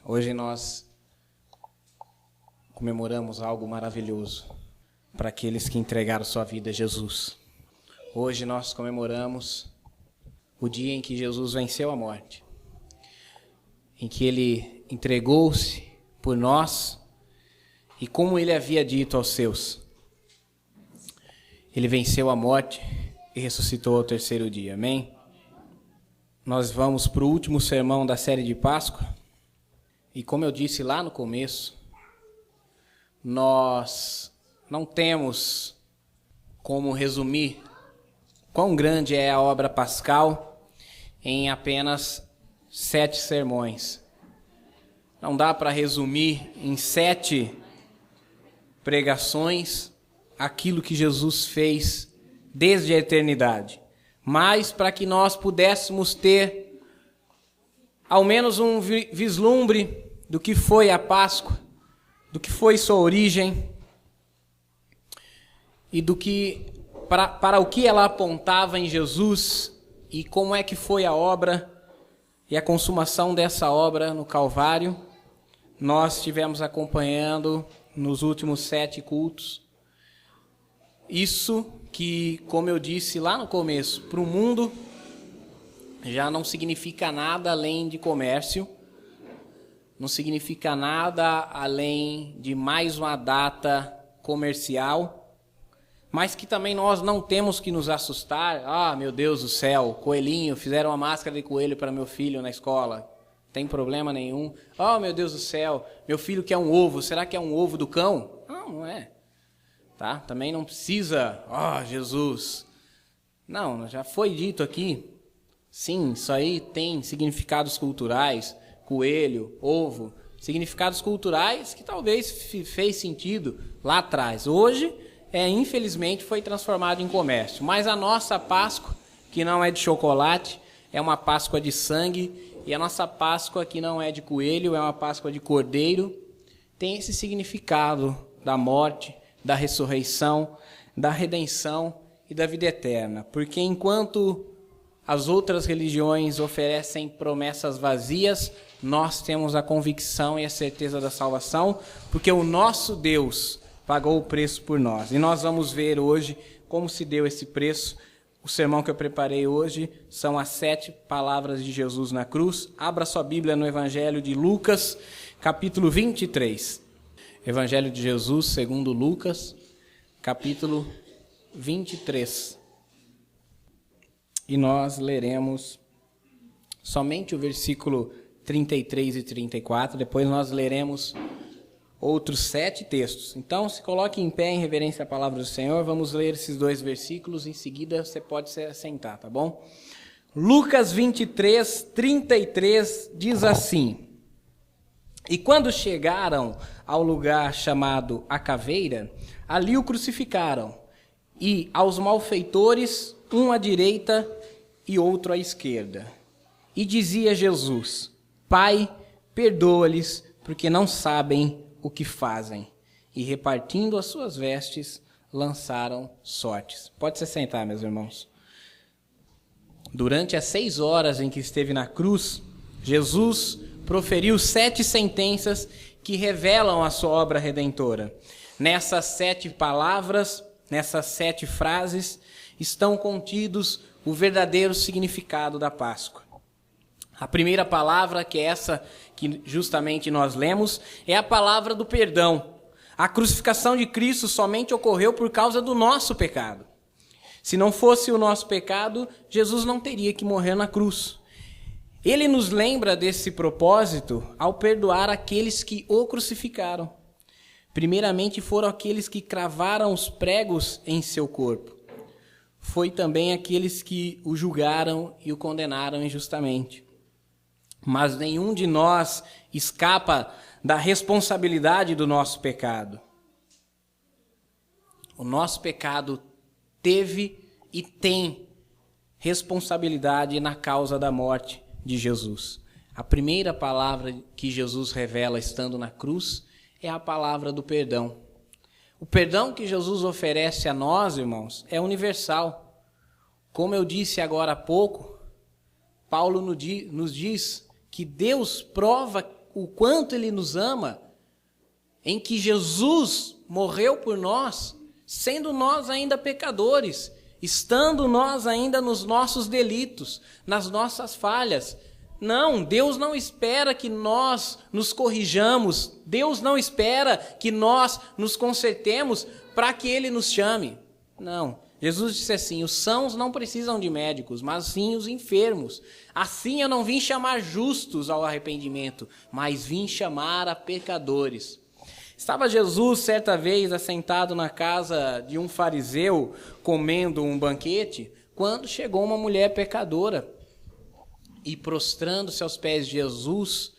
Hoje nós comemoramos algo maravilhoso para aqueles que entregaram sua vida a Jesus. Hoje nós comemoramos o dia em que Jesus venceu a morte, em que ele entregou-se por nós e como ele havia dito aos seus, ele venceu a morte e ressuscitou ao terceiro dia. Amém? Nós vamos para o último sermão da série de Páscoa. E como eu disse lá no começo, nós não temos como resumir quão grande é a obra pascal em apenas 7 sermões. Não dá para resumir em 7 pregações aquilo que Jesus fez desde a eternidade. Mas para que nós pudéssemos ter ao menos um vislumbre do que foi a Páscoa, do que foi sua origem e do que para o que ela apontava em Jesus e como é que foi a obra e a consumação dessa obra no Calvário, nós estivemos acompanhando nos últimos 7 cultos. Isso que, como eu disse lá no começo, para o mundo já não significa nada além de comércio, não significa nada além de mais uma data comercial, mas que também nós não temos que nos assustar. Ah, meu Deus do céu, coelhinho, fizeram uma máscara de coelho para meu filho na escola, tem problema nenhum. Oh, meu Deus do céu, meu filho quer um ovo, será que é um ovo do cão? Não, não é. Tá? Também não precisa, Jesus. Não, já foi dito aqui. Sim, isso aí tem significados culturais, coelho, ovo, significados culturais que talvez fez sentido lá atrás. Hoje, infelizmente, foi transformado em comércio. Mas a nossa Páscoa, que não é de chocolate, é uma Páscoa de sangue. E a nossa Páscoa, que não é de coelho, é uma Páscoa de cordeiro, tem esse significado da morte, da ressurreição, da redenção e da vida eterna. Porque enquanto as outras religiões oferecem promessas vazias, nós temos a convicção e a certeza da salvação, porque o nosso Deus pagou o preço por nós. E nós vamos ver hoje como se deu esse preço. O sermão que eu preparei hoje são as 7 palavras de Jesus na cruz. Abra sua Bíblia no Evangelho de Lucas, capítulo 23. Evangelho de Jesus, segundo Lucas, capítulo 23. E nós leremos somente o versículo 33 e 34. Depois nós leremos outros 7 textos. Então, se coloque em pé em reverência à palavra do Senhor. Vamos ler esses 2 versículos. Em seguida, você pode se assentar, tá bom? Lucas 23, 33 diz assim: E quando chegaram ao lugar chamado A Caveira, ali o crucificaram, e aos malfeitores, um à direita e outro à esquerda. E dizia Jesus: Pai, perdoa-lhes, porque não sabem o que fazem. E repartindo as suas vestes, lançaram sortes. Pode se sentar, meus irmãos. Durante as 6 horas em que esteve na cruz, Jesus proferiu 7 sentenças que revelam a sua obra redentora. Nessas 7 palavras, nessas 7 frases, estão contidos o verdadeiro significado da Páscoa. A primeira palavra, que é essa que justamente nós lemos, é a palavra do perdão. A crucificação de Cristo somente ocorreu por causa do nosso pecado. Se não fosse o nosso pecado, Jesus não teria que morrer na cruz. Ele nos lembra desse propósito ao perdoar aqueles que o crucificaram. Primeiramente foram aqueles que cravaram os pregos em seu corpo. Foi também aqueles que o julgaram e o condenaram injustamente. Mas nenhum de nós escapa da responsabilidade do nosso pecado. O nosso pecado teve e tem responsabilidade na causa da morte de Jesus. A primeira palavra que Jesus revela estando na cruz é a palavra do perdão. O perdão que Jesus oferece a nós, irmãos, é universal. Como eu disse agora há pouco, Paulo nos diz que Deus prova o quanto Ele nos ama, em que Jesus morreu por nós, sendo nós ainda pecadores, estando nós ainda nos nossos delitos, nas nossas falhas. Não, Deus não espera que nós nos corrijamos, Deus não espera que nós nos consertemos para que Ele nos chame. Não, Jesus disse assim, os sãos não precisam de médicos, mas sim os enfermos. Assim eu não vim chamar justos ao arrependimento, mas vim chamar a pecadores. Estava Jesus certa vez assentado na casa de um fariseu, comendo um banquete, quando chegou uma mulher pecadora e, prostrando-se aos pés de Jesus,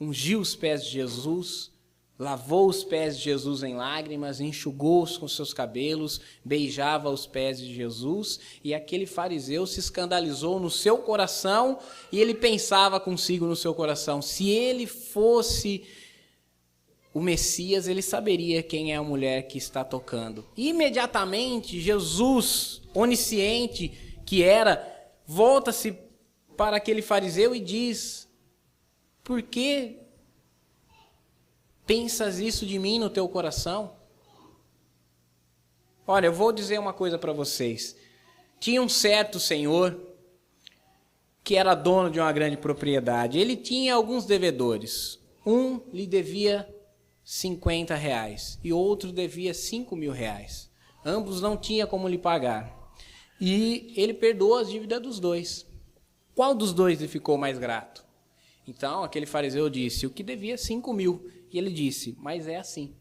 ungiu os pés de Jesus, lavou os pés de Jesus em lágrimas, enxugou-os com seus cabelos, beijava os pés de Jesus, e aquele fariseu se escandalizou no seu coração, e ele pensava consigo no seu coração, se ele fosse o Messias, ele saberia quem é a mulher que está tocando. E imediatamente, Jesus, onisciente que era, volta-se para aquele fariseu e diz, por que pensas isso de mim no teu coração? Olha, eu vou dizer uma coisa para vocês. Tinha um certo senhor que era dono de uma grande propriedade. Ele tinha alguns devedores. Um lhe devia R$50 e outro devia R$5.000. Ambos não tinham como lhe pagar. E ele perdoou as dívidas dos dois. Qual dos dois lhe ficou mais grato? Então aquele fariseu disse, o que devia 5.000. E ele disse, mas é assim.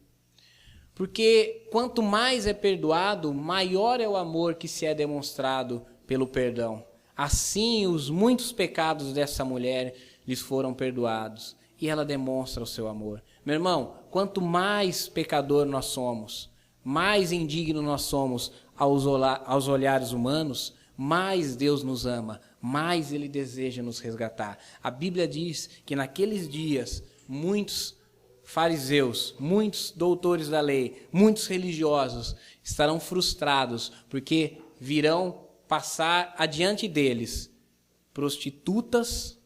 Porque quanto mais é perdoado, maior é o amor que se é demonstrado pelo perdão. Assim, os muitos pecados dessa mulher lhes foram perdoados. E ela demonstra o seu amor. Meu irmão, quanto mais pecador nós somos, mais indigno nós somos aos olhares humanos, mais Deus nos ama, mais Ele deseja nos resgatar. A Bíblia diz que naqueles dias, muitos fariseus, muitos doutores da lei, muitos religiosos estarão frustrados, porque virão passar adiante deles prostitutas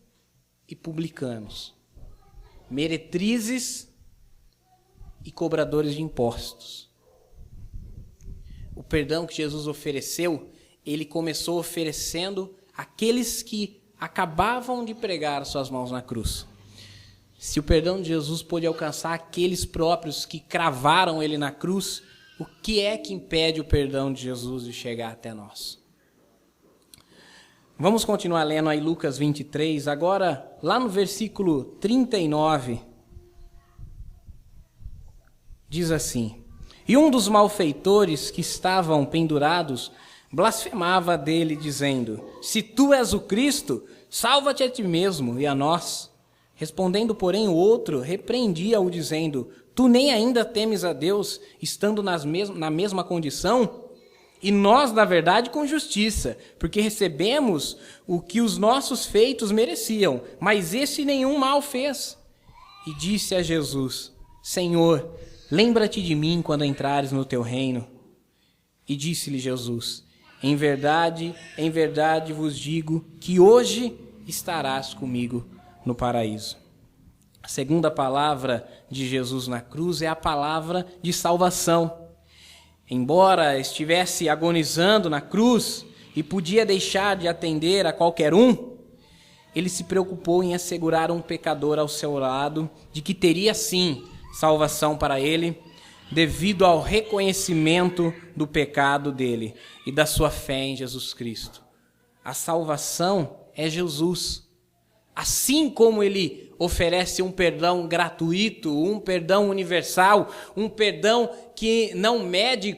e publicanos, meretrizes e cobradores de impostos. O perdão que Jesus ofereceu, Ele começou oferecendo àqueles que acabavam de pregar suas mãos na cruz. Se o perdão de Jesus pôde alcançar aqueles próprios que cravaram Ele na cruz, o que é que impede o perdão de Jesus de chegar até nós? Vamos continuar lendo aí Lucas 23, agora lá no versículo 39, diz assim, e um dos malfeitores que estavam pendurados blasfemava dele, dizendo, se tu és o Cristo, salva-te a ti mesmo e a nós. Respondendo, porém, o outro repreendia-o, dizendo, tu nem ainda temes a Deus, estando na mesma condição? E nós, na verdade, com justiça, porque recebemos o que os nossos feitos mereciam, mas esse nenhum mal fez. E disse a Jesus, Senhor, lembra-te de mim quando entrares no teu reino. E disse-lhe Jesus, em verdade vos digo que hoje estarás comigo no paraíso. A segunda palavra de Jesus na cruz é a palavra de salvação. Embora estivesse agonizando na cruz e podia deixar de atender a qualquer um, ele se preocupou em assegurar um pecador ao seu lado de que teria sim salvação para ele, devido ao reconhecimento do pecado dele e da sua fé em Jesus Cristo. A salvação é Jesus. Assim como Ele oferece um perdão gratuito, um perdão universal, um perdão que não mede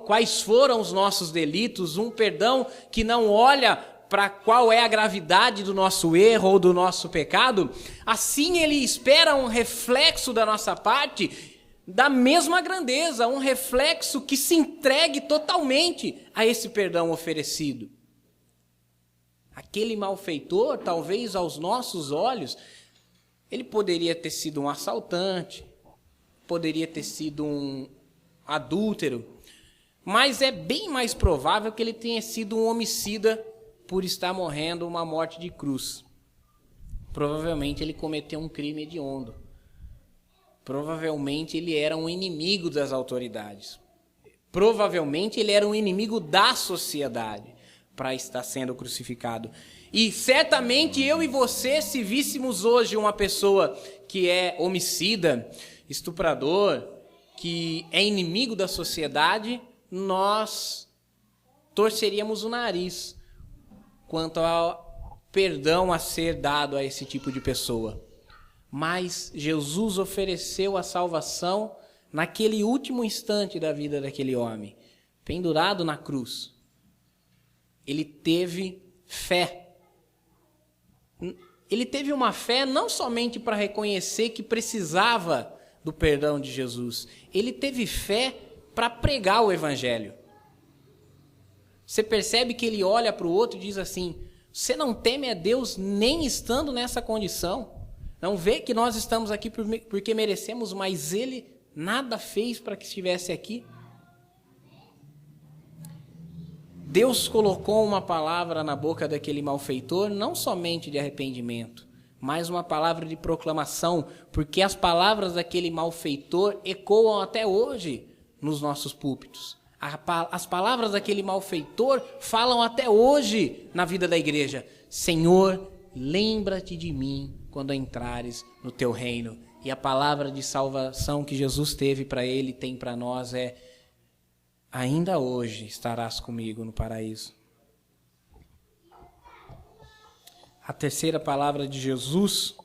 quais foram os nossos delitos, um perdão que não olha para qual é a gravidade do nosso erro ou do nosso pecado, assim Ele espera um reflexo da nossa parte da mesma grandeza, um reflexo que se entregue totalmente a esse perdão oferecido. Aquele malfeitor, talvez aos nossos olhos, ele poderia ter sido um assaltante, poderia ter sido um adúltero, mas é bem mais provável que ele tenha sido um homicida por estar morrendo uma morte de cruz. provavelmente ele cometeu um crime hediondo. Provavelmente ele era um inimigo das autoridades. Provavelmente ele era um inimigo da sociedade para estar sendo crucificado. E certamente eu e você, se víssemos hoje uma pessoa que é homicida, estuprador, que é inimigo da sociedade, nós torceríamos o nariz quanto ao perdão a ser dado a esse tipo de pessoa. Mas Jesus ofereceu a salvação naquele último instante da vida daquele homem, pendurado na cruz. Ele teve fé. Ele teve uma fé não somente para reconhecer que precisava do perdão de Jesus. Ele teve fé para pregar o evangelho. Você percebe que ele olha para o outro e diz assim: você não teme a Deus nem estando nessa condição? Não vê que nós estamos aqui porque merecemos, mas ele nada fez para que estivesse aqui? Deus colocou uma palavra na boca daquele malfeitor, não somente de arrependimento, mas uma palavra de proclamação, porque as palavras daquele malfeitor ecoam até hoje nos nossos púlpitos. As palavras daquele malfeitor falam até hoje na vida da igreja. Senhor, lembra-te de mim quando entrares no teu reino. E a palavra de salvação que Jesus teve para ele, tem para nós, é: ainda hoje estarás comigo no paraíso. A terceira palavra de Jesus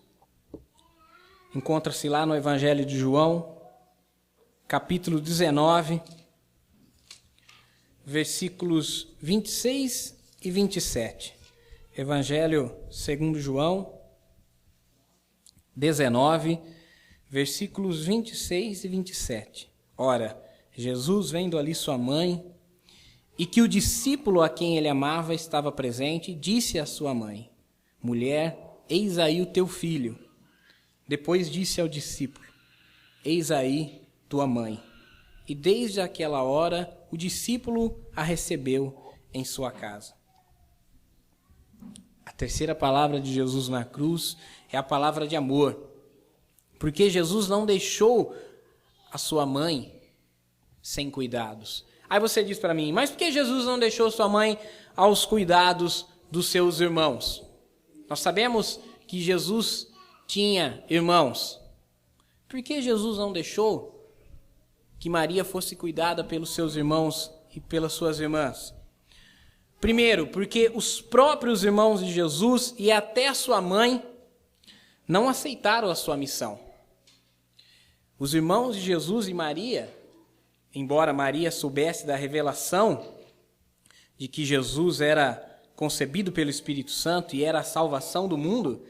encontra-se lá no Evangelho de João, capítulo 19, versículos 26 e 27. Evangelho segundo João, 19, versículos 26 e 27. Ora, Jesus, vendo ali sua mãe, e que o discípulo a quem ele amava estava presente, disse à sua mãe: mulher, eis aí o teu filho. Depois disse ao discípulo: eis aí tua mãe. E desde aquela hora o discípulo a recebeu em sua casa. A terceira palavra de Jesus na cruz é a palavra de amor. Porque Jesus não deixou a sua mãe sem cuidados. Aí você diz para mim: mas por que Jesus não deixou sua mãe aos cuidados dos seus irmãos? Nós sabemos que Jesus tinha irmãos. Por que Jesus não deixou que Maria fosse cuidada pelos seus irmãos e pelas suas irmãs? Primeiro, porque os próprios irmãos de Jesus e até a sua mãe não aceitaram a sua missão. Os irmãos de Jesus e Maria, embora Maria soubesse da revelação de que Jesus era concebido pelo Espírito Santo e era a salvação do mundo,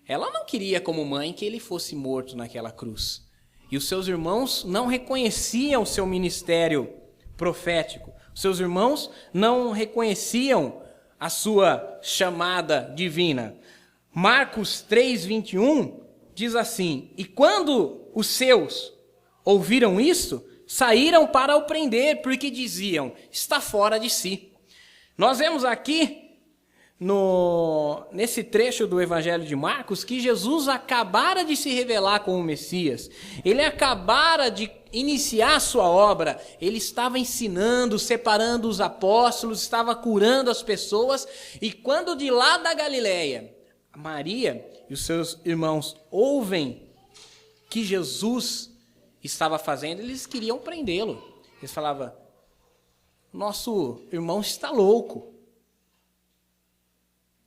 ela não queria como mãe que ele fosse morto naquela cruz. E os seus irmãos não reconheciam o seu ministério profético. Os seus irmãos não reconheciam a sua chamada divina. Marcos 3:21 diz assim: e quando os seus ouviram isso, saíram para o prender, porque diziam: está fora de si. Nós vemos aqui, nesse trecho do Evangelho de Marcos, que Jesus acabara de se revelar como Messias. Ele acabara de iniciar a sua obra. Ele estava ensinando, separando os apóstolos, estava curando as pessoas. E quando de lá da Galileia, Maria e os seus irmãos ouvem que Jesus estava fazendo, eles queriam prendê-lo. Eles falavam: nosso irmão está louco.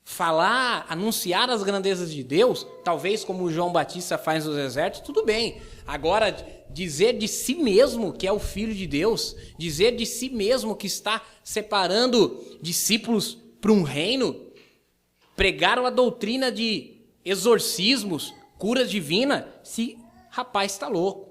Falar, anunciar as grandezas de Deus, talvez como João Batista faz nos exércitos, tudo bem. Agora, dizer de si mesmo que é o Filho de Deus, dizer de si mesmo que está separando discípulos para um reino, pregaram a doutrina de exorcismos, cura divina, esse rapaz está louco.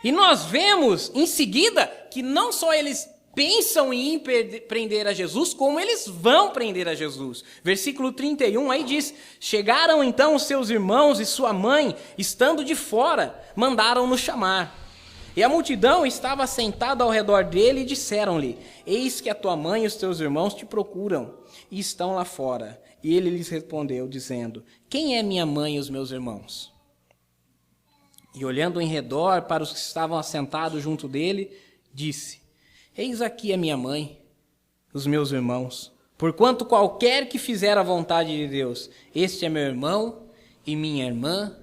E nós vemos em seguida que não só eles pensam em prender a Jesus, como eles vão prender a Jesus. Versículo 31 aí diz: chegaram então os seus irmãos e sua mãe, estando de fora, mandaram-no chamar. E a multidão estava sentada ao redor dele e disseram-lhe: eis que a tua mãe e os teus irmãos te procuram e estão lá fora. E ele lhes respondeu, dizendo: quem é minha mãe e os meus irmãos? E olhando em redor para os que estavam assentados junto dele, disse: eis aqui a minha mãe, os meus irmãos. Porquanto qualquer que fizer a vontade de Deus, este é meu irmão e minha irmã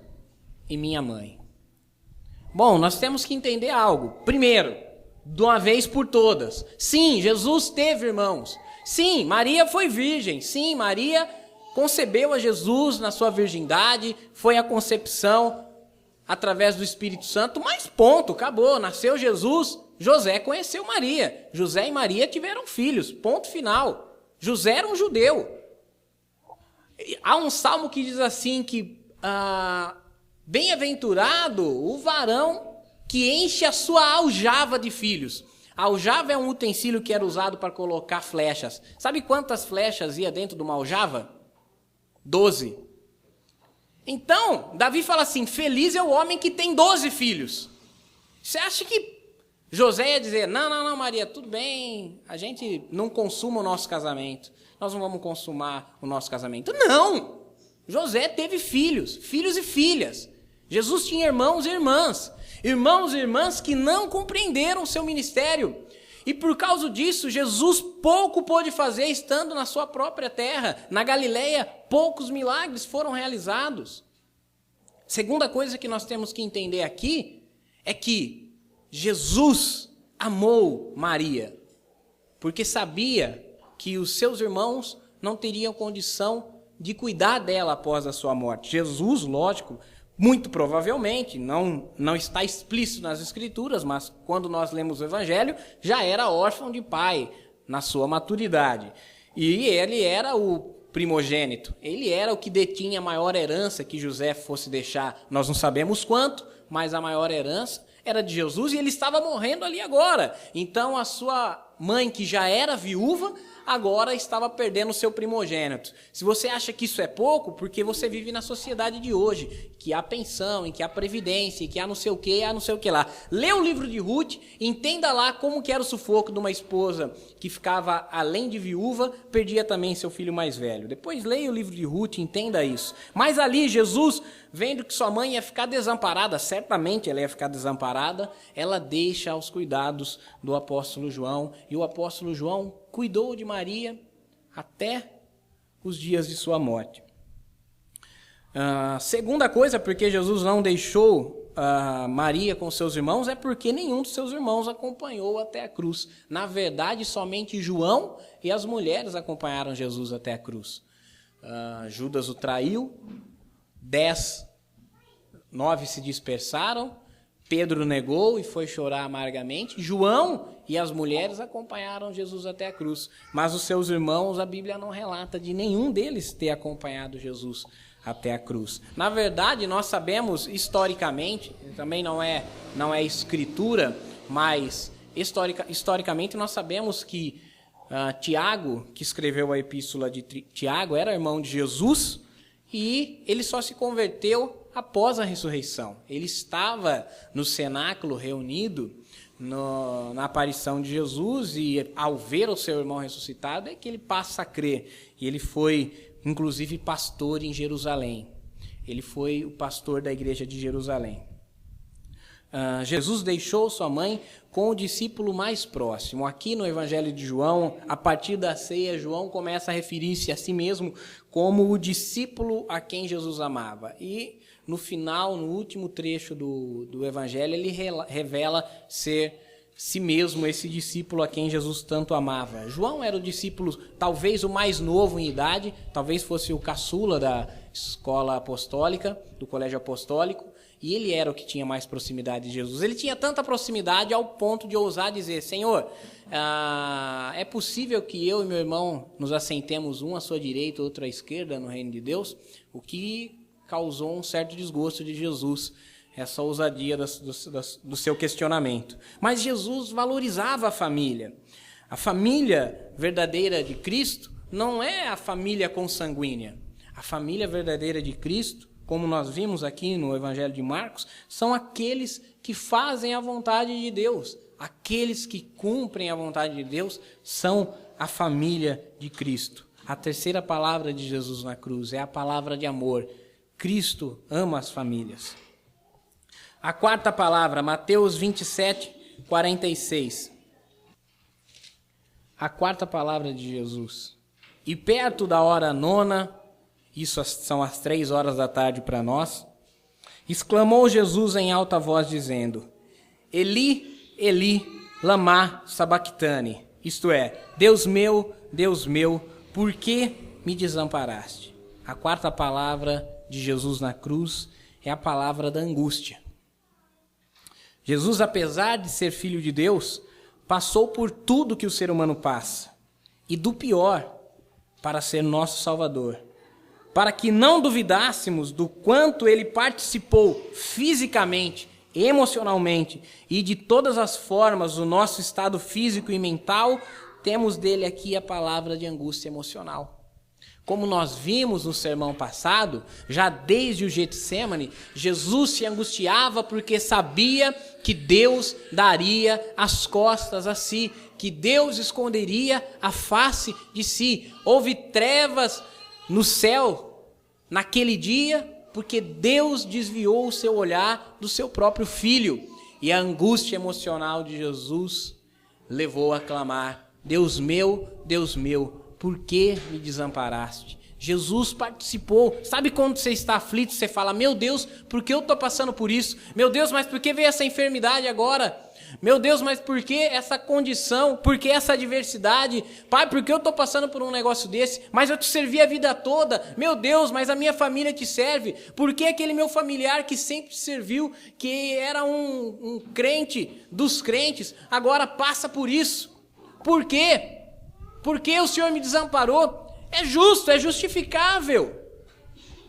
e minha mãe. Bom, nós temos que entender algo. Primeiro, de uma vez por todas. Sim, Jesus teve irmãos. Sim, Maria foi virgem. Sim, Maria concebeu a Jesus na sua virgindade. Foi a concepção através do Espírito Santo. Mas ponto, acabou. Nasceu Jesus, José conheceu Maria. José e Maria tiveram filhos. Ponto final. José era um judeu. Há um salmo que diz assim que bem-aventurado o varão que enche a sua aljava de filhos. A aljava é um utensílio que era usado para colocar flechas. Sabe quantas flechas ia dentro de uma aljava? 12. Então, Davi fala assim, feliz é o homem que tem 12 filhos. Você acha que José ia dizer, não, Maria, tudo bem, a gente não consuma o nosso casamento. Nós não vamos consumar o nosso casamento. Não! José teve filhos e filhas. Jesus tinha irmãos e irmãs. Irmãos e irmãs que não compreenderam o seu ministério. E por causa disso, Jesus pouco pôde fazer estando na sua própria terra. Na Galileia, poucos milagres foram realizados. Segunda coisa que nós temos que entender aqui é que Jesus amou Maria, porque sabia que os seus irmãos não teriam condição de cuidar dela após a sua morte. Jesus, lógico, muito provavelmente, não está explícito nas Escrituras, mas quando nós lemos o Evangelho, já era órfão de pai na sua maturidade. E ele era o primogênito, ele era o que detinha a maior herança que José fosse deixar. Nós não sabemos quanto, mas a maior herança era de Jesus e ele estava morrendo ali agora. Então a sua mãe, que já era viúva, agora estava perdendo o seu primogênito. Se você acha que isso é pouco, porque você vive na sociedade de hoje, que há pensão, em que há previdência, em que há não sei o que, há não sei o que lá. Lê o livro de Ruth, entenda lá como que era o sufoco de uma esposa que ficava, além de viúva, perdia também seu filho mais velho. Depois leia o livro de Ruth, entenda isso. Mas ali, Jesus, vendo que sua mãe ia ficar desamparada, certamente ela ia ficar desamparada, ela deixa aos cuidados do apóstolo João, e o apóstolo João cuidou de Maria até os dias de sua morte. Segunda coisa, porque Jesus não deixou Maria com seus irmãos, é porque nenhum dos seus irmãos acompanhou até a cruz. Na verdade, somente João e as mulheres acompanharam Jesus até a cruz. Judas o traiu, 9 se dispersaram, Pedro negou e foi chorar amargamente. João e as mulheres acompanharam Jesus até a cruz. Mas os seus irmãos, a Bíblia não relata de nenhum deles ter acompanhado Jesus até a cruz. Na verdade, nós sabemos historicamente, também não é escritura, mas historicamente nós sabemos que Tiago, que escreveu a epístola de Tiago, era irmão de Jesus e ele só se converteu após a ressurreição. Ele estava no cenáculo reunido na aparição de Jesus e ao ver o seu irmão ressuscitado é que ele passa a crer. E ele foi, inclusive, pastor em Jerusalém. Ele foi o pastor da igreja de Jerusalém. Jesus deixou sua mãe com o discípulo mais próximo. Aqui no Evangelho de João, a partir da ceia, João começa a referir-se a si mesmo como o discípulo a quem Jesus amava. E no final, no último trecho do Evangelho, ele revela ser si mesmo esse discípulo a quem Jesus tanto amava. João era o discípulo, talvez o mais novo em idade, talvez fosse o caçula da escola apostólica, do colégio apostólico, e ele era o que tinha mais proximidade de Jesus. Ele tinha tanta proximidade ao ponto de ousar dizer: Senhor, é possível que eu e meu irmão nos assentemos um à sua direita, outro à esquerda no reino de Deus? O que causou um certo desgosto de Jesus, essa ousadia do seu questionamento. Mas Jesus valorizava a família. A família verdadeira de Cristo não é a família consanguínea. A família verdadeira de Cristo, como nós vimos aqui no Evangelho de Marcos, são aqueles que fazem a vontade de Deus. Aqueles que cumprem a vontade de Deus são a família de Cristo. A terceira palavra de Jesus na cruz é a palavra de amor. Cristo ama as famílias. A quarta palavra, Mateus 27, 46. A quarta palavra de Jesus. E perto da hora nona, isso são as 3 horas da tarde para nós, exclamou Jesus em alta voz dizendo: Eli, Eli, lama sabactani. Isto é, Deus meu, por que me desamparaste? A quarta palavra de Jesus na cruz é a palavra da angústia. Jesus, apesar de ser filho de Deus, passou por tudo que o ser humano passa, e do pior, para ser nosso Salvador. Para que não duvidássemos do quanto ele participou fisicamente, emocionalmente e de todas as formas do nosso estado físico e mental, temos dele aqui a palavra de angústia emocional. Como nós vimos no sermão passado, já desde o Getsemane, Jesus se angustiava porque sabia que Deus daria as costas a si, que Deus esconderia a face de si. Houve trevas no céu naquele dia, porque Deus desviou o seu olhar do seu próprio Filho. E a angústia emocional de Jesus levou a clamar: Deus meu, por que me desamparaste? Jesus participou. Sabe quando você está aflito, você fala: meu Deus, por que eu estou passando por isso? Meu Deus, mas por que veio essa enfermidade agora? Meu Deus, mas por que essa condição? Por que essa adversidade? Pai, por que eu estou passando por um negócio desse? Mas eu te servi a vida toda. Meu Deus, mas a minha família te serve. Por que aquele meu familiar que sempre te serviu, que era um crente dos crentes, agora passa por isso? Por quê? Por que o Senhor me desamparou? É justo, é justificável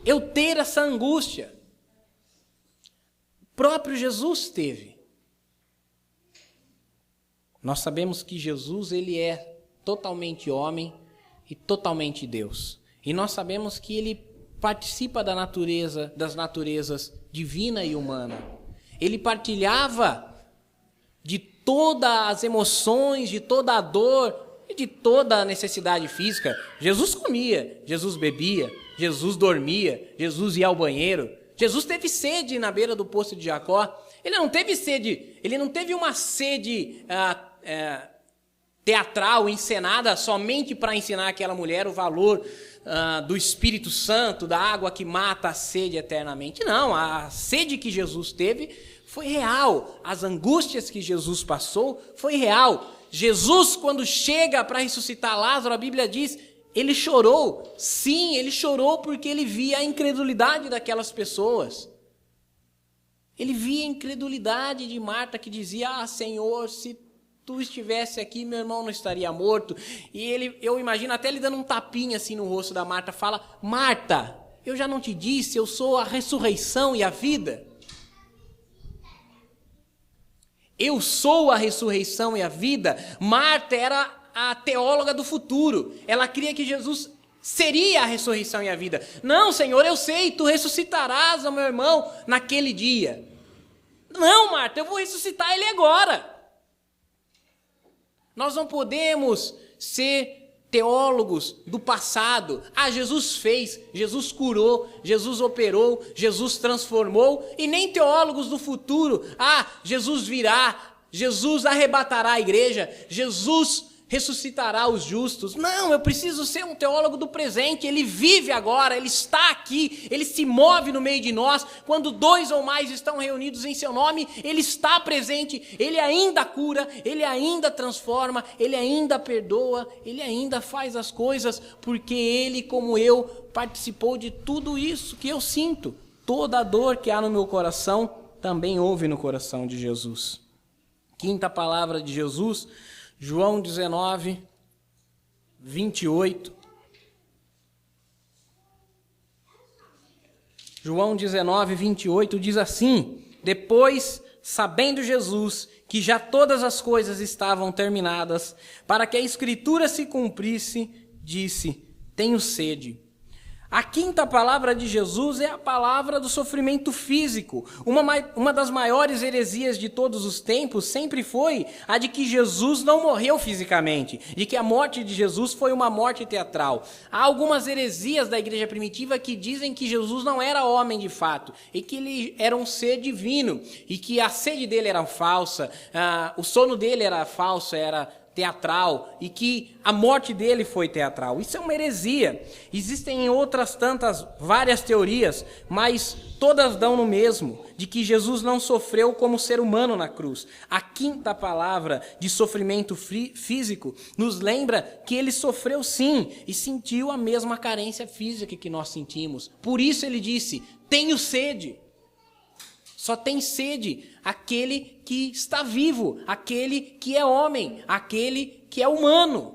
eu ter essa angústia. O próprio Jesus teve. Nós sabemos que Jesus, ele é totalmente homem e totalmente Deus. E nós sabemos que ele participa das naturezas divina e humana. Ele partilhava de todas as emoções, de toda a dor e de toda a necessidade física. Jesus comia, Jesus bebia, Jesus dormia, Jesus ia ao banheiro. Jesus teve sede na beira do poço de Jacó. Ele não teve sede, ele não teve uma sede teatral, encenada somente para ensinar aquela mulher o valor do Espírito Santo, da água que mata a sede eternamente. Não, a sede que Jesus teve foi real. As angústias que Jesus passou foi real. Jesus, quando chega para ressuscitar Lázaro, a Bíblia diz, ele chorou. Sim, ele chorou porque ele via a incredulidade daquelas pessoas. Ele via a incredulidade de Marta, que dizia: Senhor, se tu estivesse aqui, meu irmão não estaria morto. E eu imagino até ele dando um tapinha assim no rosto da Marta, fala: Marta, eu já não te disse, eu sou a ressurreição e a vida. Eu sou a ressurreição e a vida. Marta era a teóloga do futuro. Ela cria que Jesus seria a ressurreição e a vida. Não, Senhor, eu sei, tu ressuscitarás o meu irmão naquele dia. Não, Marta, eu vou ressuscitar ele agora. Nós não podemos ser teólogos do passado. Jesus fez, Jesus curou, Jesus operou, Jesus transformou. E nem teólogos do futuro. Jesus virá, Jesus arrebatará a igreja, Jesus ressuscitará os justos. Não, eu preciso ser um teólogo do presente. Ele vive agora, ele está aqui, ele se move no meio de nós. Quando 2 ou mais estão reunidos em seu nome, ele está presente, ele ainda cura, ele ainda transforma, ele ainda perdoa, ele ainda faz as coisas, porque ele, como eu, participou de tudo isso que eu sinto. Toda a dor que há no meu coração, também houve no coração de Jesus. Quinta palavra de Jesus, João 19, 28. João 19, 28 diz assim: Depois, sabendo Jesus que já todas as coisas estavam terminadas, para que a Escritura se cumprisse, disse: Tenho sede. A quinta palavra de Jesus é a palavra do sofrimento físico. Uma das maiores heresias de todos os tempos sempre foi a de que Jesus não morreu fisicamente, de que a morte de Jesus foi uma morte teatral. Há algumas heresias da igreja primitiva que dizem que Jesus não era homem de fato, e que ele era um ser divino, e que a sede dele era falsa, o sono dele era falso, era teatral, e que a morte dele foi teatral. Isso é uma heresia. Existem outras tantas, várias teorias, mas todas dão no mesmo, de que Jesus não sofreu como ser humano na cruz. A quinta palavra de sofrimento físico nos lembra que ele sofreu sim, e sentiu a mesma carência física que nós sentimos. Por isso ele disse, tenho sede. Só tem sede aquele que está vivo, aquele que é homem, aquele que é humano.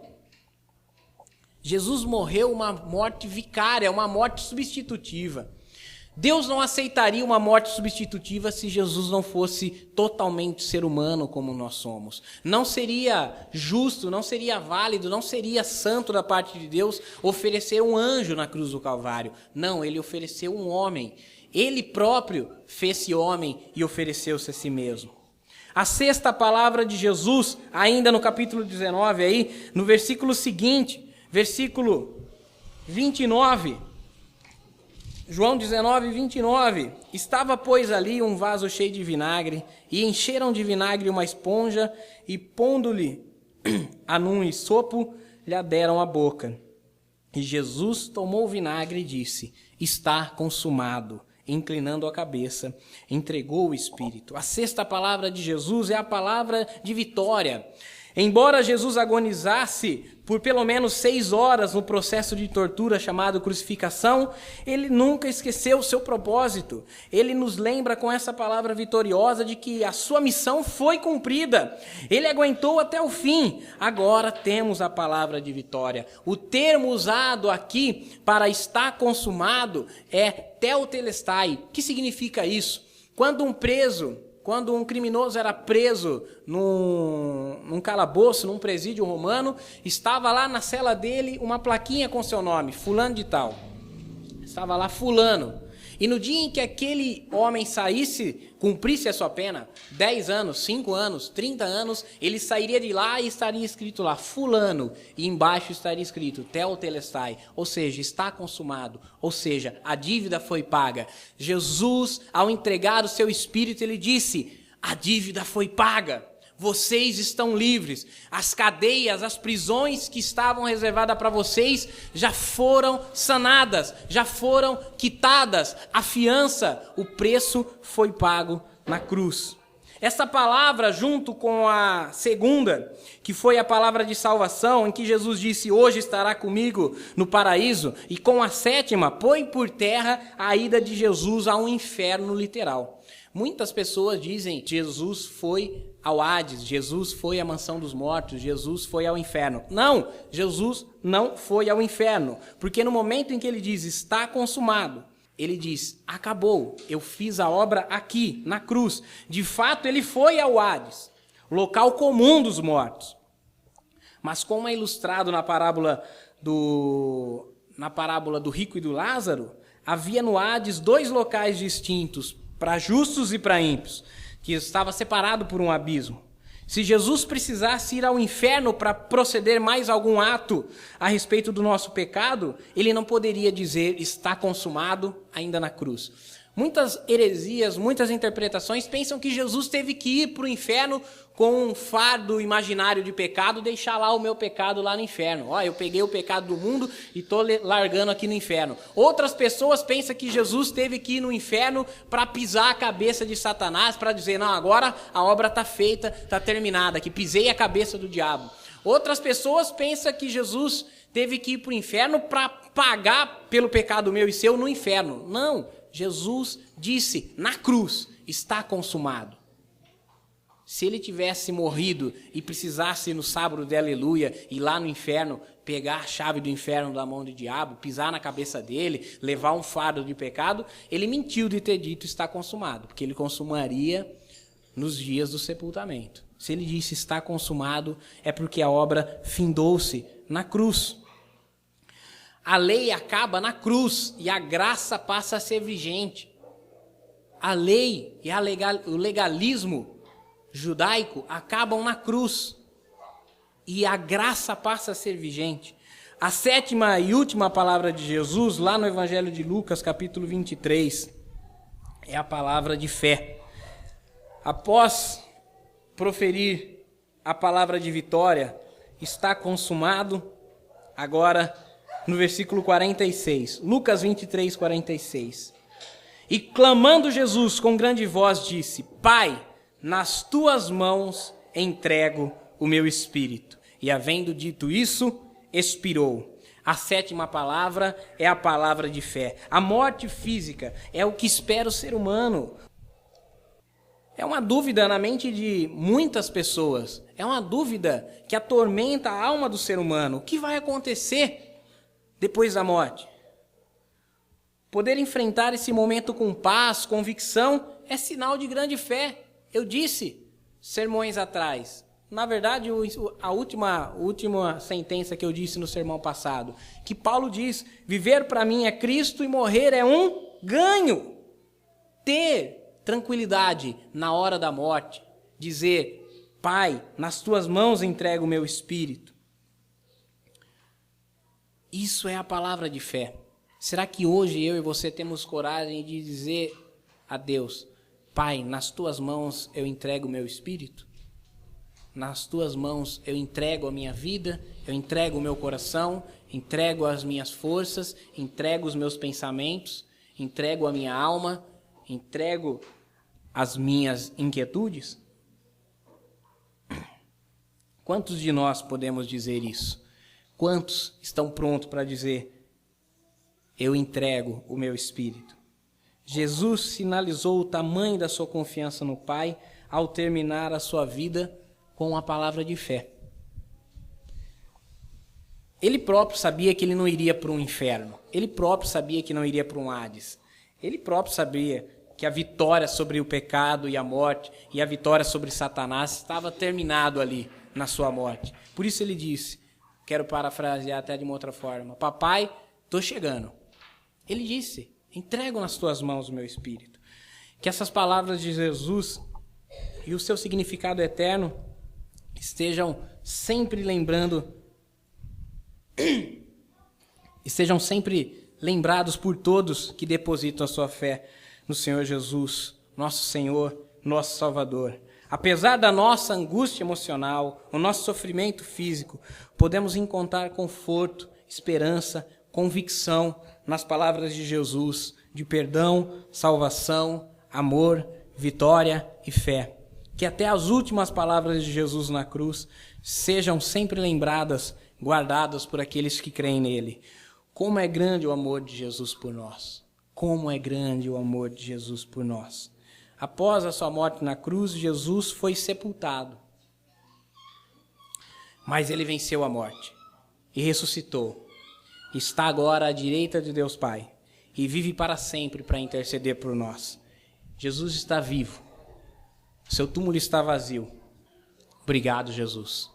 Jesus morreu uma morte vicária, uma morte substitutiva. Deus não aceitaria uma morte substitutiva se Jesus não fosse totalmente ser humano como nós somos. Não seria justo, não seria válido, não seria santo da parte de Deus oferecer um anjo na cruz do Calvário. Não, ele ofereceu um homem. Ele próprio fez-se homem e ofereceu-se a si mesmo. A sexta palavra de Jesus, ainda no capítulo 19, aí, no versículo seguinte, versículo 29, João 19, 29, estava, pois, ali um vaso cheio de vinagre, e encheram de vinagre uma esponja, e pondo-lhe a num sopo, lhe deram a boca. E Jesus tomou o vinagre e disse, está consumado. Inclinando a cabeça, entregou o Espírito. A sexta palavra de Jesus é a palavra de vitória. Embora Jesus agonizasse por pelo menos 6 horas no processo de tortura chamado crucificação, ele nunca esqueceu o seu propósito. Ele nos lembra com essa palavra vitoriosa de que a sua missão foi cumprida. Ele aguentou até o fim. Agora temos a palavra de vitória. O termo usado aqui para estar consumado é teotelestai. O que significa isso? Quando um criminoso era preso num calabouço, num presídio romano, estava lá na cela dele uma plaquinha com seu nome, fulano de tal. Estava lá fulano. E no dia em que aquele homem saísse, cumprisse a sua pena, 10 anos, 5 anos, 30 anos, ele sairia de lá e estaria escrito lá, fulano, e embaixo estaria escrito, teotelestai, ou seja, está consumado, ou seja, a dívida foi paga. Jesus, ao entregar o seu Espírito, ele disse, a dívida foi paga. Vocês estão livres. As cadeias, as prisões que estavam reservadas para vocês já foram sanadas, já foram quitadas. A fiança, o preço foi pago na cruz. Essa palavra, junto com a segunda, que foi a palavra de salvação, em que Jesus disse, hoje estará comigo no paraíso, e com a sétima, põe por terra a ida de Jesus a um inferno literal. Muitas pessoas dizem que Jesus foi ao Hades, Jesus foi à mansão dos mortos, Jesus foi ao inferno. Não, Jesus não foi ao inferno, porque no momento em que ele diz, está consumado, ele diz, acabou, eu fiz a obra aqui, na cruz. De fato, ele foi ao Hades, local comum dos mortos. Mas como é ilustrado na parábola do rico e do Lázaro, havia no Hades 2 locais distintos, para justos e para ímpios, que estava separado por um abismo. Se Jesus precisasse ir ao inferno para proceder mais algum ato a respeito do nosso pecado, ele não poderia dizer, está consumado, ainda na cruz. Muitas heresias, muitas interpretações pensam que Jesus teve que ir para o inferno com um fardo imaginário de pecado, deixar lá o meu pecado lá no inferno. Ó, eu peguei o pecado do mundo e estou largando aqui no inferno. Outras pessoas pensam que Jesus teve que ir no inferno para pisar a cabeça de Satanás, para dizer, não, agora a obra está feita, está terminada, que pisei a cabeça do diabo. Outras pessoas pensam que Jesus teve que ir para o inferno para pagar pelo pecado meu e seu no inferno. Não, Jesus disse na cruz, está consumado. Se ele tivesse morrido e precisasse no sábado de aleluia ir lá no inferno, pegar a chave do inferno da mão do diabo, pisar na cabeça dele, levar um fardo de pecado, ele mentiu de ter dito está consumado, porque ele consumaria nos dias do sepultamento. Se ele disse está consumado, é porque a obra findou-se na cruz. A lei acaba na cruz e a graça passa a ser vigente. A lei e o legalismo judaico acabam na cruz e a graça passa a ser vigente. A sétima e última palavra de Jesus, lá no Evangelho de Lucas, capítulo 23, é a palavra de fé. Após proferir a palavra de vitória, está consumado, agora no versículo 46, Lucas 23, 46. E clamando Jesus com grande voz disse: Pai, nas tuas mãos entrego o meu espírito. E havendo dito isso, expirou. A sétima palavra é a palavra de fé. A morte física é o que espera o ser humano. É uma dúvida na mente de muitas pessoas. É uma dúvida que atormenta a alma do ser humano. O que vai acontecer depois da morte? Poder enfrentar esse momento com paz, convicção, é sinal de grande fé. Eu disse sermões atrás. Na verdade, a última sentença que eu disse no sermão passado, que Paulo diz: viver para mim é Cristo e morrer é um ganho. Ter tranquilidade na hora da morte, dizer: Pai, nas tuas mãos entrego o meu espírito. Isso é a palavra de fé. Será que hoje eu e você temos coragem de dizer a Deus: Pai, nas tuas mãos eu entrego o meu espírito? Nas tuas mãos eu entrego a minha vida, eu entrego o meu coração, entrego as minhas forças, entrego os meus pensamentos, entrego a minha alma, entrego as minhas inquietudes? Quantos de nós podemos dizer isso? Quantos estão prontos para dizer: eu entrego o meu espírito? Jesus sinalizou o tamanho da sua confiança no Pai ao terminar a sua vida com a palavra de fé. Ele próprio sabia que ele não iria para um inferno. Ele próprio sabia que não iria para um Hades. Ele próprio sabia que a vitória sobre o pecado e a morte e a vitória sobre Satanás estava terminado ali na sua morte. Por isso ele disse, quero parafrasear até de uma outra forma: Papai, estou chegando. Ele disse: entrego nas tuas mãos o meu espírito. Que essas palavras de Jesus e o seu significado eterno estejam sempre lembrados por todos que depositam a sua fé no Senhor Jesus, nosso Senhor, nosso Salvador. Apesar da nossa angústia emocional, o nosso sofrimento físico, podemos encontrar conforto, esperança, convicção nas palavras de Jesus, de perdão, salvação, amor, vitória e fé. Que até as últimas palavras de Jesus na cruz sejam sempre lembradas, guardadas por aqueles que creem nele. Como é grande o amor de Jesus por nós. Como é grande o amor de Jesus por nós. Após a sua morte na cruz, Jesus foi sepultado. Mas ele venceu a morte e ressuscitou. Está agora à direita de Deus Pai e vive para sempre para interceder por nós. Jesus está vivo. Seu túmulo está vazio. Obrigado, Jesus.